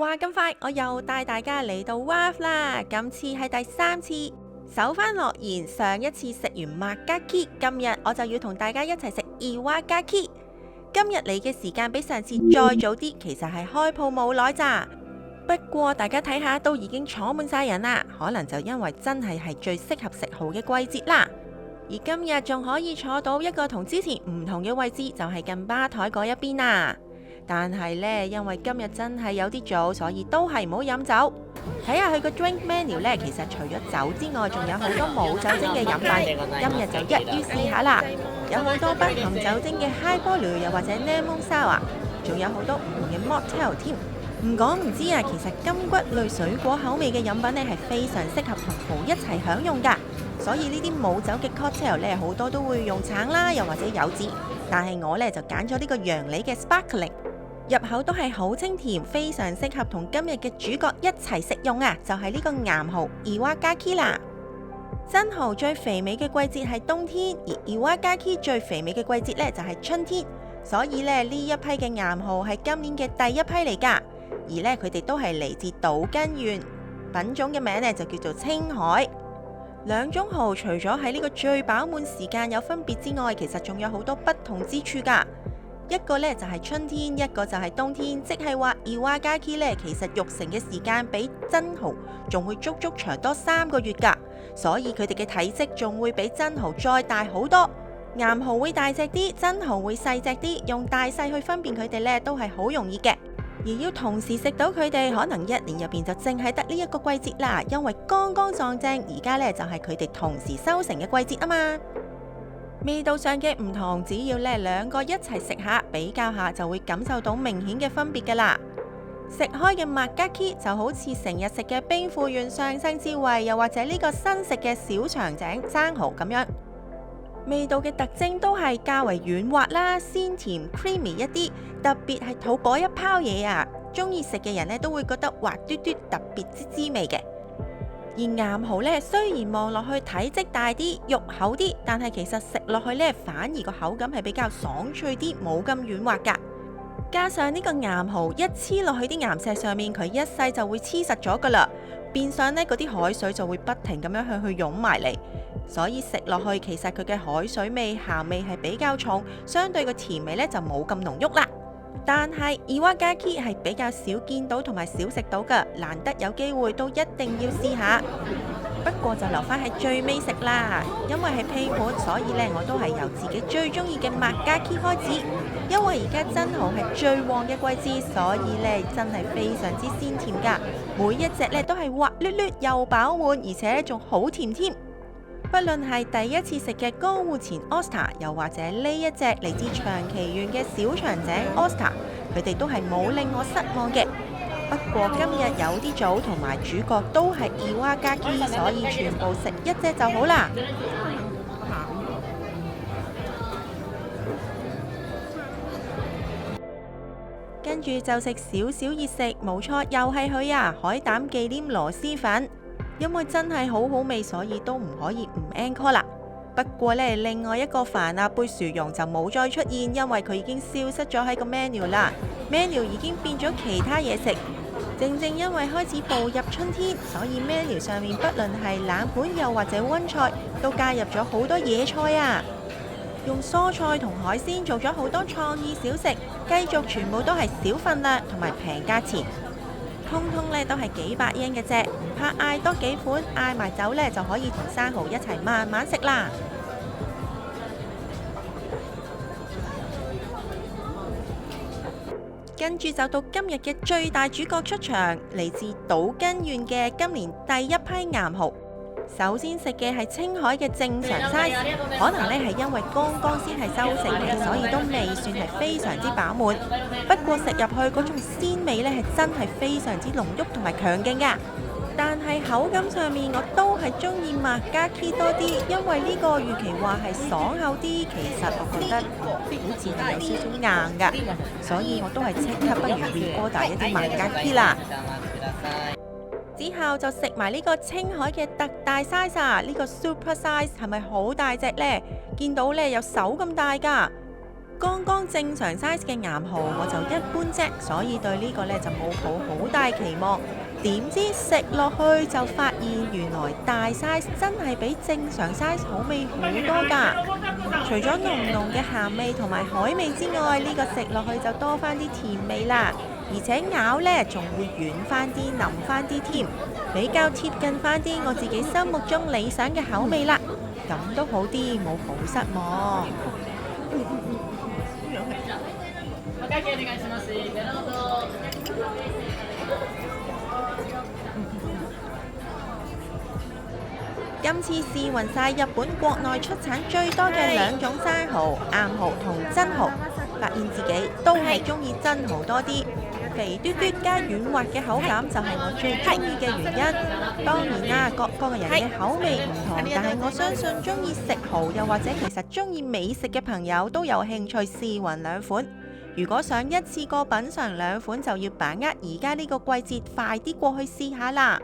話咁快，我又帶大家嚟到 WAF 啦，今次係第3次。守翻諾言，上一次食完麥加 Key， 今日我就要同大家一齊食伊瓦加 Key。今日嚟嘅時間比上次再早啲，其實係開鋪冇耐咋。不過大家睇下，都已經坐滿晒人啦，可能就因為真係最適合食蠔嘅季節啦。而今日仲可以坐到一個同之前唔同嘅位置，就係近吧台嗰一邊啦。但係呢，因為今日真係有啲早，所以都係唔好飲酒。睇下佢個 drink menu 呢，其實除咗酒之外，仲有好多冇酒精嘅飲品。今日就一於試下啦，有好多不含酒精嘅 highball 又或者 lemon sour， 仲有好多唔同嘅 mocktail 添。唔講唔知啊，其實柑橘類水果口味嘅飲品呢，係非常適合同蠔一齊享用㗎。所以呢啲冇酒嘅 cocktail 呢，好多都會用橙啦，又或者柚子。但係我呢，就揀咗呢個洋梨嘅 sparkling。入口都係好清甜，非常適合同今日嘅主角一齊食用啊！就係呢個岩蠔伊瓦加 Key 啦。真蠔最肥美嘅季節係冬天，而伊瓦加 Key 最肥美嘅季節呢，就係春天。所以呢，呢一批嘅岩蠔係今年嘅第一批嚟㗎，而呢，佢哋都係嚟自島根縣，品種嘅名呢，就叫做青海。兩種蠔除咗喺呢個最飽滿時間有分別之外，其實仲有好多不同之處㗎。一個呢就係春天，一個就係冬天，即係話伊瓦加 Key 呢，其實育成嘅時間比真蠔仲會足足長多3個月㗎，所以佢哋嘅體積仲會比真蠔再大好多。岩蠔會大隻啲，真蠔會細隻啲，用大細去分辨佢哋呢都係好容易嘅。而要同時食到佢哋，可能一年入邊就淨係得呢一個季節啦，因為剛剛撞正而家呢就係佢哋同時收成嘅季節啊嘛。味道上嘅唔同，只要呢兩個一齊食下，比較下就會感受到明顯嘅分別噶啦。食開嘅麥加 Key 就好似成日食嘅兵庫縣上生之味，又或者呢個新食嘅小長井生蠔咁樣。味道嘅特徵都係較為軟滑啦，鮮甜 creamy 一啲，特別係肚嗰一泡嘢啊，中意食嘅人呢都會覺得滑嘟嘟，特別之滋味嘅。而岩蠔呢，雖然望落去體積大啲、肉厚啲，但係其實食落去呢，反而個口感係比較爽脆啲，冇咁軟滑㗎。加上呢個岩蠔一黐落去啲岩石上面，佢一世就會黐實咗㗎啦，變相呢嗰啲海水就會不停咁樣向佢湧埋嚟，所以食落去其實佢嘅海水味、鹹味係比較重，相對個甜味呢就冇咁濃郁啦。但係伊瓦加 Key 係比較少見到同埋少食到嘅，難得有機會都一定要試下。不過就留翻喺最尾食啦，因為係拼盤，所以呢我都係由自己最中意嘅麥加 Key 開始。因為而家真蠔係最旺嘅季節，所以呢真係非常之鮮甜㗎，每一隻呢都係滑捋捋又飽滿，而且仲好甜添。不論係第一次食嘅江戶前 Oyster， 又或者呢一隻嚟自長崎縣嘅小長井 Oyster， 佢哋都係冇令我失望嘅。不過今日有啲早，同埋主角都係伊瓦加 Key， 所以全部食一隻就好啦。跟住就食少少熱食，冇錯，又係佢啊！海膽忌廉螺絲粉。因為真係好好味，所以都唔可以唔 encore 啦。不過呢，另外一個飯啊杯薯蓉就冇再出現，因為佢已經消失咗喺個 menu 啦。menu 已經變咗其他嘢食。正正因為開始步入春天，所以 menu 上面不論係冷盤又或者溫菜，都加入咗好多野菜啊。用蔬菜同海鮮做咗好多創意小食，繼續全部都係小份量同埋平價錢。通通咧都係幾百円嘅啫，唔怕嗌多幾款，嗌埋酒咧就可以同生蠔一齊慢慢食啦。跟住就到今日嘅最大主角出場，嚟自島根縣嘅今年第一批岩蠔。首先食嘅係青海嘅正常 size， 可能呢係因為剛剛先係收成嘅，所以都未算係非常之飽滿。不過食入去嗰種鮮味呢係真係非常之濃郁同埋強勁㗎。但係口感上面我都係中意麥加 Key 多啲，因為呢個預期話係爽口啲，其實我覺得好似係有少少硬㗎，所以我都係即刻不如 reorder 一啲麥加 Key 啦。之後就食埋呢個青海嘅特大 size 啊！呢個 super size 係咪好大隻呢？見到呢有手咁大㗎。剛剛正常 size 嘅岩蠔我就一般啫，所以對呢個呢就冇抱好大期望。點知食落去就發現原來大 size 真係比正常 size 好味好多㗎。除咗濃濃嘅鹹味同埋海味之外，呢個食落去就多返啲甜味啦，而且咬呢仲會軟返啲、腍返啲添，比較貼近返啲我自己心目中理想嘅口味啦。咁都好啲，冇好失望。今次試勻晒日本國內出產最多嘅兩種生蠔，硬蠔同真蠔，發現自己都係中意真蠔多啲。肥嘟嘟加軟滑嘅口感就係我最中意嘅原因。當然啦，各個人嘅口味唔同，但係我相信中意食蠔又或者其實中意美食嘅朋友都有興趣試勻兩款。如果想一次過品嚐兩款，就要把握而家呢個季節，快啲過去試下啦。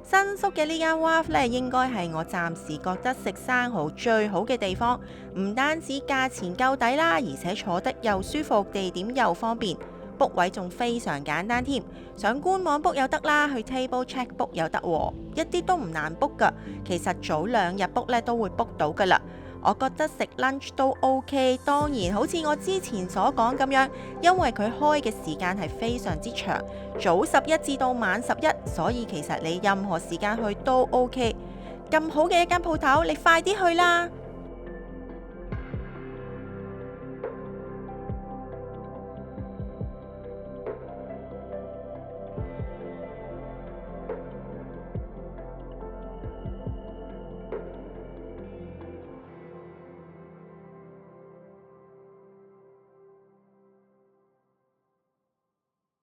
新宿嘅呢間 WAF 呢，應該係我暫時覺得食生蠔最好嘅地方。唔單止價錢夠抵啦，而且坐得又舒服，地點又方便，book 位仲非常簡單添。上官網 book 又得啦，去 table check book 又得喎，一啲都唔難 book 㗎。其實早2日 book 呢都會 book 到㗎啦。我覺得食 lunch 都 OK， 當然好似我之前所講咁樣，因為佢開嘅時間係非常之長，早11至到晚11，所以其實你任何時間去都 OK。咁好嘅一間鋪頭，你快啲去啦！